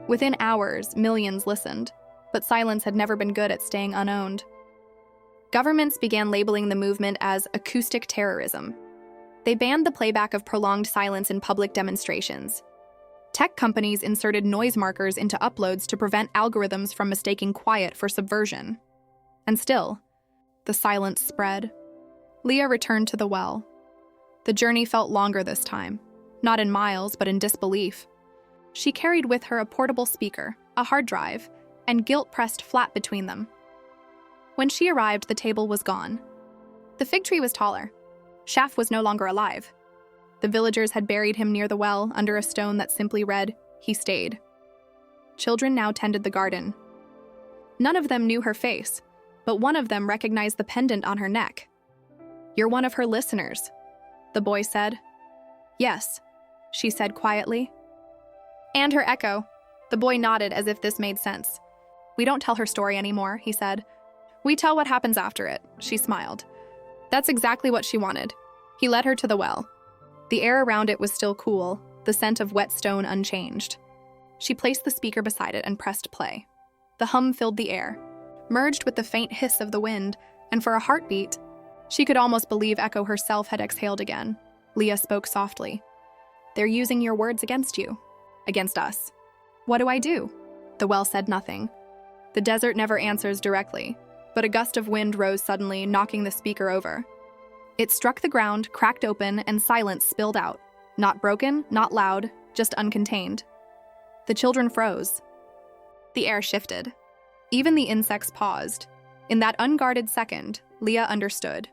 Within hours, millions listened, but silence had never been good at staying unowned. Governments began labeling the movement as acoustic terrorism. They banned the playback of prolonged silence in public demonstrations. Tech companies inserted noise markers into uploads to prevent algorithms from mistaking quiet for subversion. And still, the silence spread. Leah returned to the well. The journey felt longer this time, not in miles, but in disbelief. She carried with her a portable speaker, a hard drive, and guilt pressed flat between them. When she arrived, the table was gone. The fig tree was taller. Shaf was no longer alive. The villagers had buried him near the well, under a stone that simply read, "He stayed." Children now tended the garden. None of them knew her face, but one of them recognized the pendant on her neck. "You're one of her listeners," the boy said. "Yes," she said quietly. "And her echo." The boy nodded as if this made sense. "We don't tell her story anymore," he said. "We tell what happens after it," she smiled. That's exactly what she wanted. He led her to the well. The air around it was still cool, the scent of wet stone unchanged. She placed the speaker beside it and pressed play. The hum filled the air, merged with the faint hiss of the wind, and for a heartbeat, she could almost believe Echo herself had exhaled again. Leah spoke softly. "They're using your words against you. Against us." "What do I do?" The well said nothing. The desert never answers directly. but a gust of wind rose suddenly, knocking the speaker over. It struck the ground, cracked open, and silence spilled out. Not broken, not loud, just uncontained. The children froze. The air shifted. Even the insects paused. In that unguarded second, Leah understood.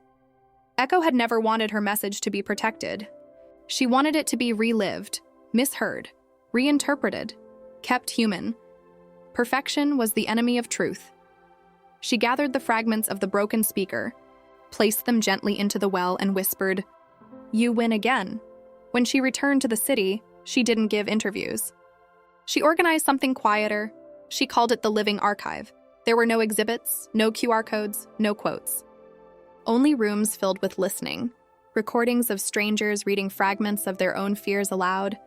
Echo had never wanted her message to be protected. She wanted it to be relived, misheard, reinterpreted, kept human. Perfection was the enemy of truth. She gathered the fragments of the broken speaker, placed them gently into the well, and whispered, "You win again." When she returned to the city, she didn't give interviews. She organized something quieter. She called it the Living Archive. There were no exhibits, no QR codes, no quotes. Only rooms filled with listening, recordings of strangers reading fragments of their own fears aloud,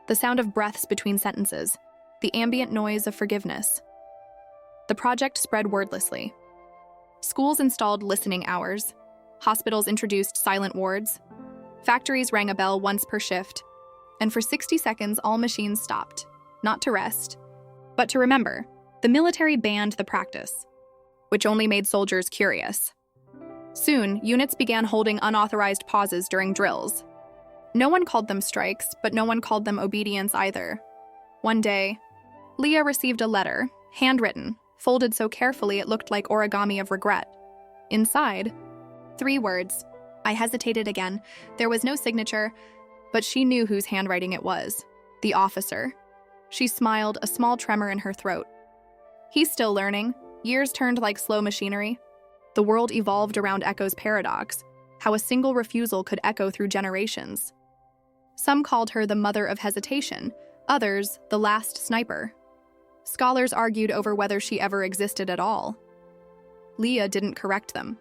the sound of breaths between sentences, the ambient noise of forgiveness. The project spread wordlessly. Schools installed listening hours. Hospitals introduced silent wards. Factories rang a bell once per shift. And for 60 seconds, all machines stopped, not to rest, but to remember. The military banned the practice, which only made soldiers curious. Soon, units began holding unauthorized pauses during drills. No one called them strikes, but no one called them obedience either. One day, Leah received a letter, handwritten, folded so carefully it looked like origami of regret. Inside, 3 words. I hesitated again. There was no signature, but she knew whose handwriting it was. The officer. She smiled, a small tremor in her throat. He's still learning. Years turned like slow machinery. The world evolved around Echo's paradox, how a single refusal could echo through generations. Some called her the mother of hesitation, others the last sniper. Scholars argued over whether she ever existed at all. Leah didn't correct them.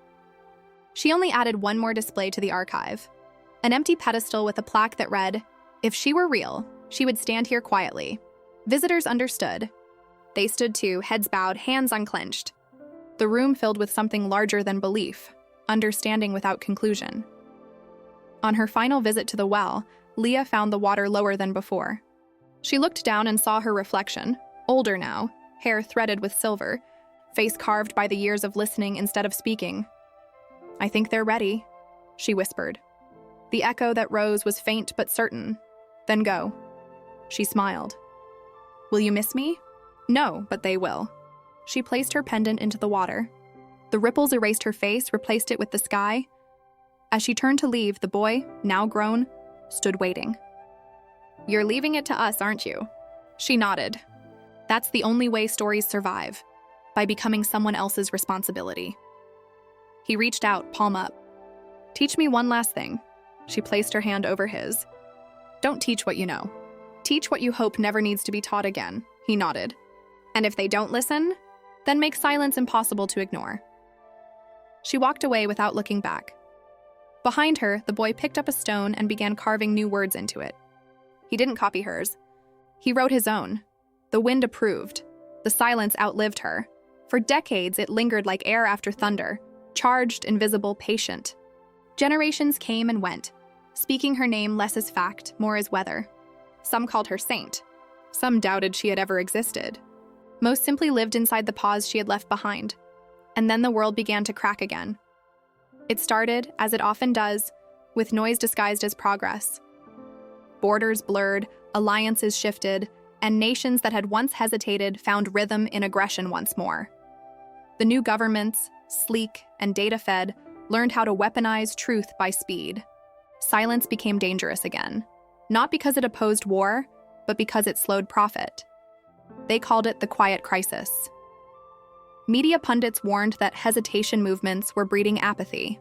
She only added one more display to the archive, an empty pedestal with a plaque that read, "If she were real, she would stand here quietly." Visitors understood. They stood too, heads bowed, hands unclenched. The room filled with something larger than belief, understanding without conclusion. On her final visit to the well, Leah found the water lower than before. She looked down and saw her reflection, older now, hair threaded with silver, face carved by the years of listening instead of speaking. "I think they're ready," she whispered. The echo that rose was faint but certain. "Then go." She smiled. "Will you miss me?" "No, but they will." She placed her pendant into the water. The ripples erased her face, replaced it with the sky. As she turned to leave, the boy, now grown, stood waiting. "You're leaving it to us, aren't you?" She nodded. That's the only way stories survive, by becoming someone else's responsibility. He reached out, palm up. "Teach me one last thing." She placed her hand over his. "Don't teach what you know. Teach what you hope never needs to be taught again." He nodded. "And if they don't listen, then make silence impossible to ignore." She walked away without looking back. Behind her, the boy picked up a stone and began carving new words into it. He didn't copy hers. He wrote his own. The wind approved. The silence outlived her. For decades, it lingered like air after thunder, charged, invisible, patient. Generations came and went, speaking her name less as fact, more as weather. Some called her saint. Some doubted she had ever existed. Most simply lived inside the pause she had left behind. And then the world began to crack again. It started, as it often does, with noise disguised as progress. Borders blurred, alliances shifted, and nations that had once hesitated found rhythm in aggression once more. The new governments, sleek and data-fed, learned how to weaponize truth by speed. Silence became dangerous again, not because it opposed war, but because it slowed profit. They called it the quiet crisis. Media pundits warned that hesitation movements were breeding apathy.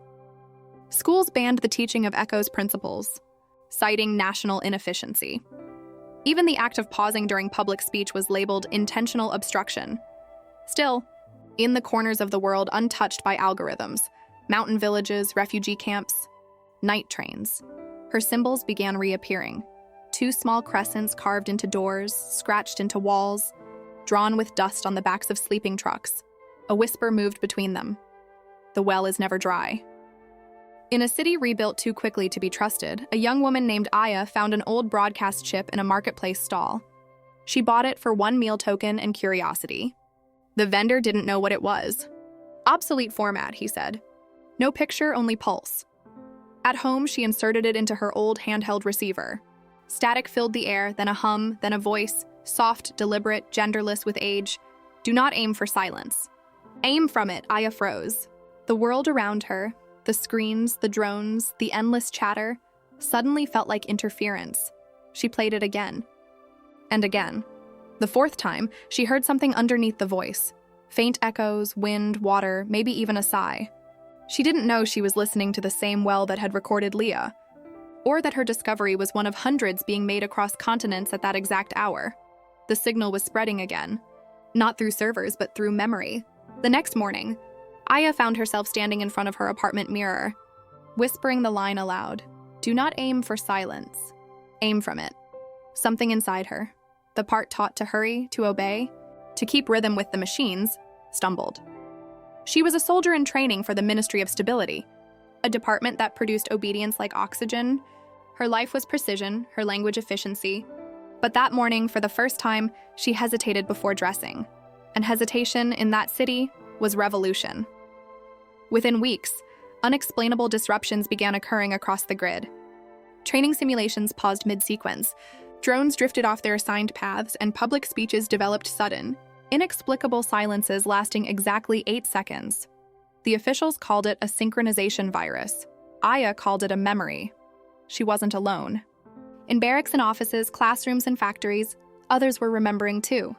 Schools banned the teaching of Echo's principles, citing national inefficiency. Even the act of pausing during public speech was labeled intentional obstruction. Still, in the corners of the world untouched by algorithms, mountain villages, refugee camps, night trains, her symbols began reappearing. 2 small crescents carved into doors, scratched into walls, drawn with dust on the backs of sleeping trucks. A whisper moved between them. The well is never dry. In a city rebuilt too quickly to be trusted, a young woman named Aya found an old broadcast chip in a marketplace stall. She bought it for 1 meal token and curiosity. The vendor didn't know what it was. Obsolete format, he said. No picture, only pulse. At home, she inserted it into her old handheld receiver. Static filled the air, then a hum, then a voice, soft, deliberate, genderless with age. Do not aim for silence. Aim from it, Aya froze. The world around her, the screens, the drones, the endless chatter, suddenly felt like interference. She played it again. And again. The fourth time, she heard something underneath the voice. Faint echoes, wind, water, maybe even a sigh. She didn't know she was listening to the same well that had recorded Leah, or that her discovery was one of hundreds being made across continents at that exact hour. The signal was spreading again, not through servers, but through memory. The next morning, Aya found herself standing in front of her apartment mirror, whispering the line aloud. Do not aim for silence. Aim from it. Something inside her, the part taught to hurry, to obey, to keep rhythm with the machines, stumbled. She was a soldier in training for the Ministry of Stability, a department that produced obedience like oxygen. Her life was precision, her language efficiency. But that morning, for the first time, she hesitated before dressing. And hesitation in that city was revolution. Within weeks, unexplainable disruptions began occurring across the grid. Training simulations paused mid-sequence, drones drifted off their assigned paths, and public speeches developed sudden, inexplicable silences lasting exactly 8 seconds. The officials called it a synchronization virus. Aya called it a memory. She wasn't alone. In barracks and offices, classrooms and factories, others were remembering too.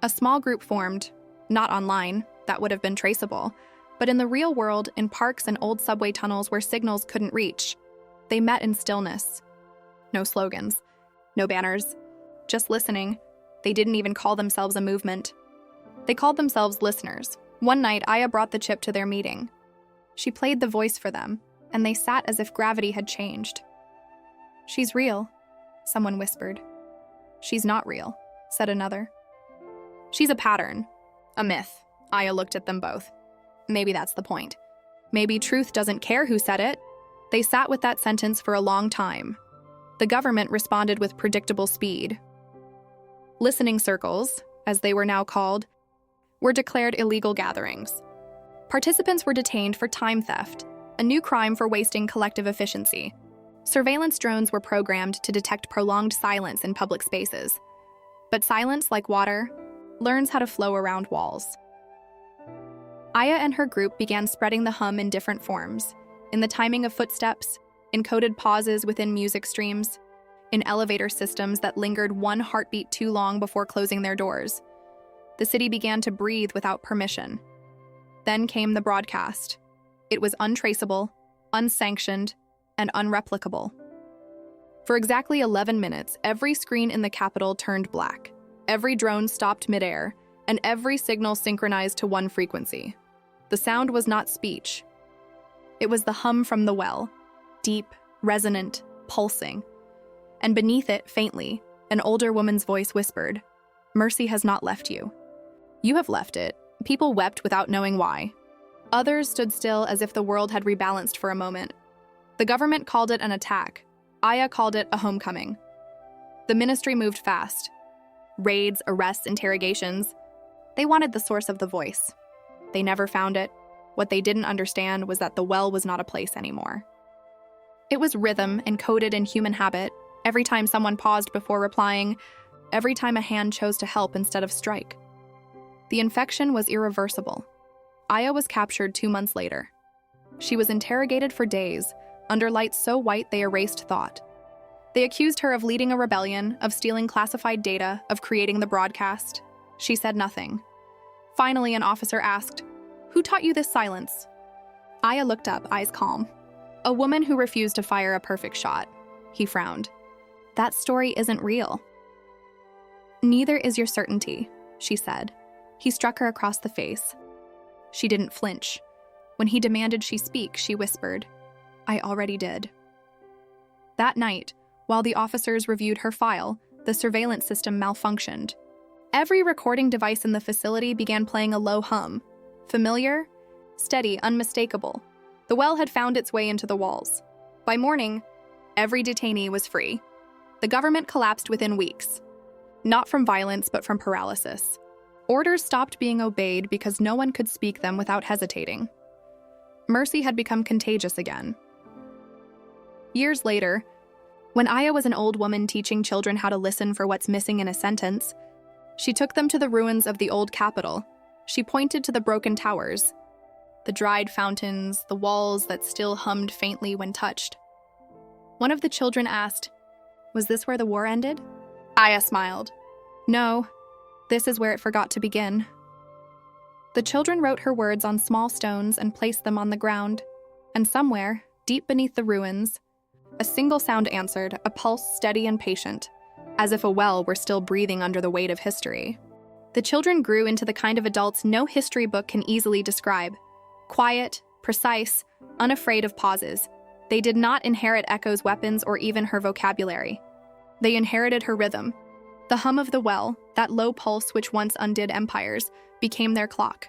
A small group formed, not online, that would have been traceable, but in the real world, in parks and old subway tunnels where signals couldn't reach. They met in stillness. No slogans, no banners, just listening. They didn't even call themselves a movement. They called themselves listeners. One night, Aya brought the chip to their meeting. She played the voice for them, and they sat as if gravity had changed. She's real, someone whispered. She's not real, said another. She's a pattern, a myth. Aya looked at them both. Maybe that's the point. Maybe truth doesn't care who said it. They sat with that sentence for a long time. The government responded with predictable speed. Listening circles, as they were now called, were declared illegal gatherings. Participants were detained for time theft, a new crime for wasting collective efficiency. Surveillance drones were programmed to detect prolonged silence in public spaces. But silence, like water, learns how to flow around walls. Aya and her group began spreading the hum in different forms, in the timing of footsteps, in coded pauses within music streams, in elevator systems that lingered one heartbeat too long before closing their doors. The city began to breathe without permission. Then came the broadcast. It was untraceable, unsanctioned, and unreplicable. For exactly 11 minutes, every screen in the capital turned black. Every drone stopped midair, and every signal synchronized to one frequency. The sound was not speech. It was the hum from the well, deep, resonant, pulsing. And beneath it, faintly, an older woman's voice whispered, "Mercy has not left you. You have left it." People wept without knowing why. Others stood still as if the world had rebalanced for a moment. The government called it an attack. Aya called it a homecoming. The ministry moved fast. Raids, arrests, interrogations. They wanted the source of the voice. They never found it. What they didn't understand was that the well was not a place anymore. It was rhythm encoded in human habit, every time someone paused before replying, every time a hand chose to help instead of strike. The infection was irreversible. Aya was captured 2 months later. She was interrogated for days, under lights so white they erased thought. They accused her of leading a rebellion, of stealing classified data, of creating the broadcast. She said nothing. Finally, an officer asked, "Who taught you this silence?" Aya looked up, eyes calm. "A woman who refused to fire a perfect shot." He frowned. "That story isn't real." "Neither is your certainty," she said. He struck her across the face. She didn't flinch. When he demanded she speak, she whispered, "I already did." That night, while the officers reviewed her file, the surveillance system malfunctioned. Every recording device in the facility began playing a low hum. Familiar, steady, unmistakable. The well had found its way into the walls. By morning, every detainee was free. The government collapsed within weeks. Not from violence, but from paralysis. Orders stopped being obeyed because no one could speak them without hesitating. Mercy had become contagious again. Years later, when Aya was an old woman teaching children how to listen for what's missing in a sentence, she took them to the ruins of the old capital. She pointed to the broken towers, the dried fountains, the walls that still hummed faintly when touched. One of the children asked, "Was this where the war ended?" Aya smiled. "No, this is where it forgot to begin." The children wrote her words on small stones and placed them on the ground, and somewhere, deep beneath the ruins, a single sound answered, a pulse steady and patient, as if a well were still breathing under the weight of history. The children grew into the kind of adults no history book can easily describe. Quiet, precise, unafraid of pauses. They did not inherit Echo's weapons or even her vocabulary. They inherited her rhythm. The hum of the well, that low pulse which once undid empires, became their clock.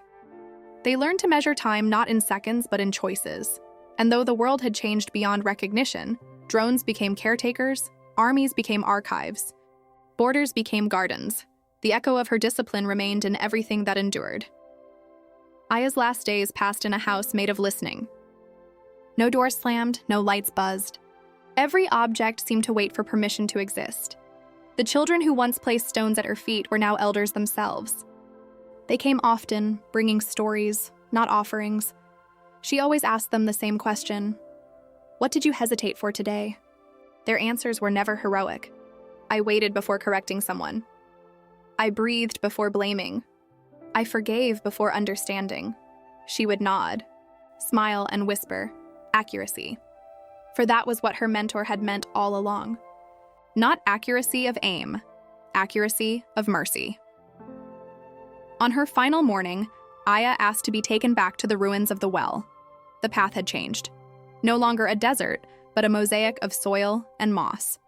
They learned to measure time not in seconds but in choices. And though the world had changed beyond recognition, drones became caretakers, armies became archives, borders became gardens. The echo of her discipline remained in everything that endured. Aya's last days passed in a house made of listening. No doors slammed, no lights buzzed. Every object seemed to wait for permission to exist. The children who once placed stones at her feet were now elders themselves. They came often, bringing stories, not offerings. She always asked them the same question: "What did you hesitate for today?" Their answers were never heroic. "I waited before correcting someone. I breathed before blaming. I forgave before understanding." She would nod, smile, and whisper, "Accuracy." For that was what her mentor had meant all along. Not accuracy of aim, accuracy of mercy. On her final morning, Aya asked to be taken back to the ruins of the well. The path had changed. No longer a desert, but a mosaic of soil and moss.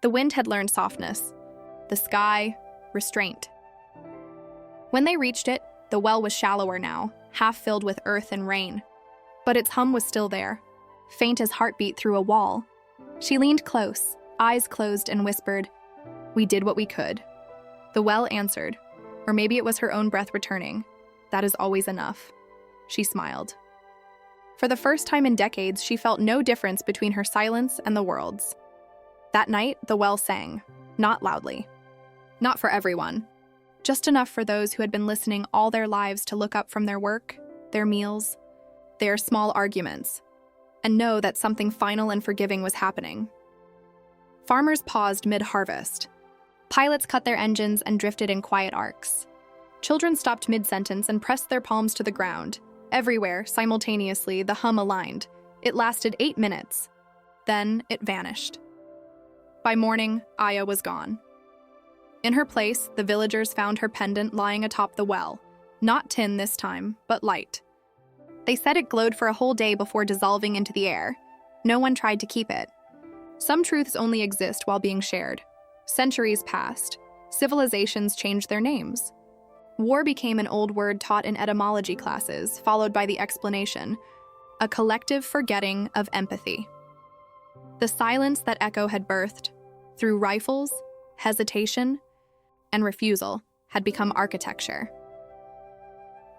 The wind had learned softness. The sky, restraint. When they reached it, the well was shallower now, half filled with earth and rain. But its hum was still there, faint as heartbeat through a wall. She leaned close, eyes closed, and whispered, "We did what we could." The well answered, or maybe it was her own breath returning. "That is always enough." She smiled. For the first time in decades, she felt no difference between her silence and the world's. That night, the well sang, not loudly. Not for everyone. Just enough for those who had been listening all their lives to look up from their work, their meals, their small arguments, and know that something final and forgiving was happening. Farmers paused mid-harvest. Pilots cut their engines and drifted in quiet arcs. Children stopped mid-sentence and pressed their palms to the ground. Everywhere, simultaneously, the hum aligned. It lasted 8 minutes. Then it vanished. By morning, Aya was gone. In her place, the villagers found her pendant lying atop the well. Not tin this time, but light. They said it glowed for a whole day before dissolving into the air. No one tried to keep it. Some truths only exist while being shared. Centuries passed. Civilizations changed their names. War became an old word taught in etymology classes, followed by the explanation, a collective forgetting of empathy. The silence that Echo had birthed, through rifles, hesitation, and refusal, had become architecture.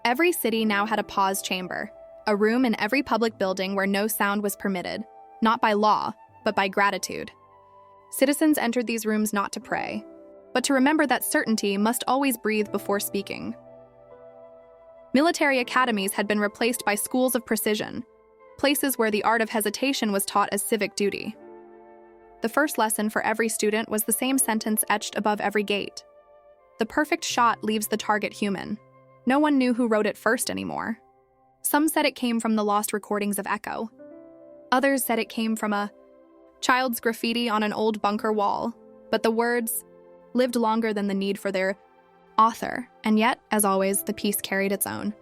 Every city now had a pause chamber, a room in every public building where no sound was permitted, not by law, but by gratitude. Citizens entered these rooms not to pray, but to remember that certainty must always breathe before speaking. Military academies had been replaced by schools of precision, places where the art of hesitation was taught as civic duty. The first lesson for every student was the same sentence etched above every gate. The perfect shot leaves the target human. No one knew who wrote it first anymore. Some said it came from the lost recordings of Echo. Others said it came from a child's graffiti on an old bunker wall, but the words lived longer than the need for their author, and yet, as always, the piece carried its own.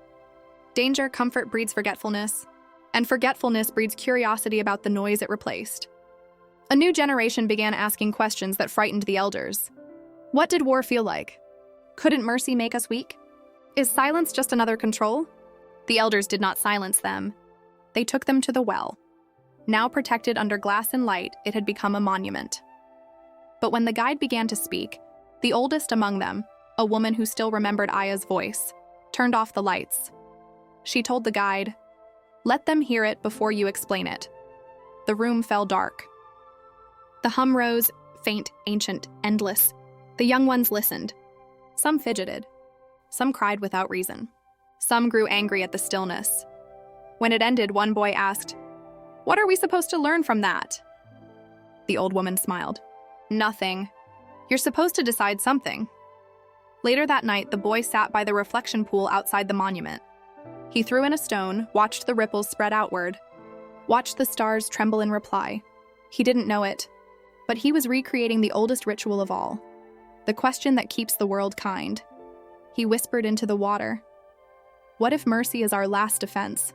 Danger, comfort breeds forgetfulness, and forgetfulness breeds curiosity about the noise it replaced. A new generation began asking questions that frightened the elders. What did war feel like? Couldn't mercy make us weak? Is silence just another control? The elders did not silence them. They took them to the well. Now protected under glass and light, it had become a monument. But when the guide began to speak, the oldest among them, a woman who still remembered Aya's voice, turned off the lights. She told the guide, "Let them hear it before you explain it." The room fell dark. The hum rose, faint, ancient, endless. The young ones listened. Some fidgeted. Some cried without reason. Some grew angry at the stillness. When it ended, one boy asked, "What are we supposed to learn from that?" The old woman smiled. "Nothing. You're supposed to decide something." Later that night, the boy sat by the reflection pool outside the monument. He threw in a stone, watched the ripples spread outward, watched the stars tremble in reply. He didn't know it, but he was recreating the oldest ritual of all, the question that keeps the world kind. He whispered into the water, "What if mercy is our last defense?"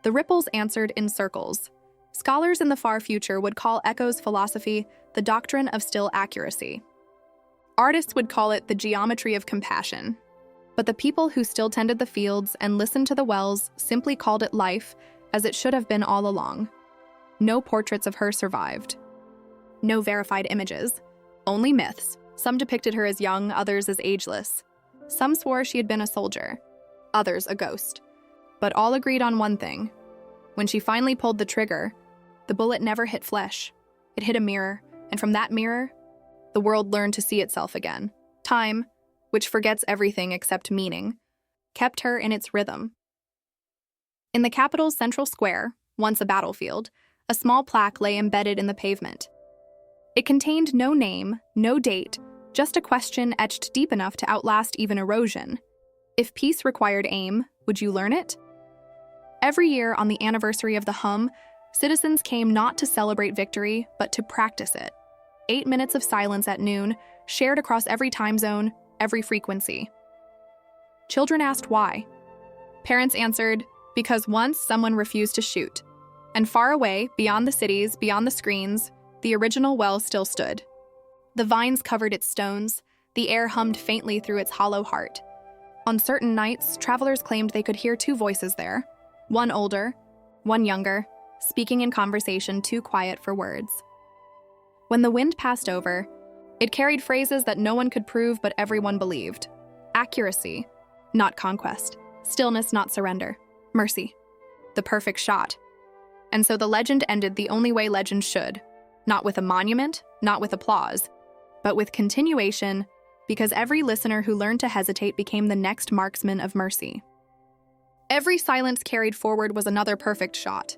The ripples answered in circles. Scholars in the far future would call Echo's philosophy the doctrine of still accuracy. Artists would call it the geometry of compassion. But the people who still tended the fields and listened to the wells simply called it life, as it should have been all along. No portraits of her survived. No verified images. Only myths. Some depicted her as young, others as ageless. Some swore she had been a soldier, others a ghost. But all agreed on one thing. When she finally pulled the trigger, the bullet never hit flesh. It hit a mirror, and from that mirror, the world learned to see itself again. Time, which forgets everything except meaning, kept her in its rhythm. In the capital's central square, once a battlefield, a small plaque lay embedded in the pavement. It contained no name, no date, just a question etched deep enough to outlast even erosion. If peace required aim, would you learn it? Every year on the anniversary of the hum, citizens came not to celebrate victory, but to practice it. 8 minutes of silence at noon, shared across every time zone, every frequency. Children asked why. Parents answered, because once someone refused to shoot. And far away, beyond the cities, beyond the screens, the original well still stood. The vines covered its stones, the air hummed faintly through its hollow heart. On certain nights, travelers claimed they could hear two voices there, one older, one younger, speaking in conversation too quiet for words. When the wind passed over, it carried phrases that no one could prove but everyone believed. Accuracy, not conquest. Stillness, not surrender. Mercy, the perfect shot. And so the legend ended the only way legend should. Not with a monument, not with applause, but with continuation, because every listener who learned to hesitate became the next marksman of mercy. Every silence carried forward was another perfect shot.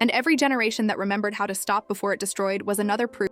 And every generation that remembered how to stop before it destroyed was another proof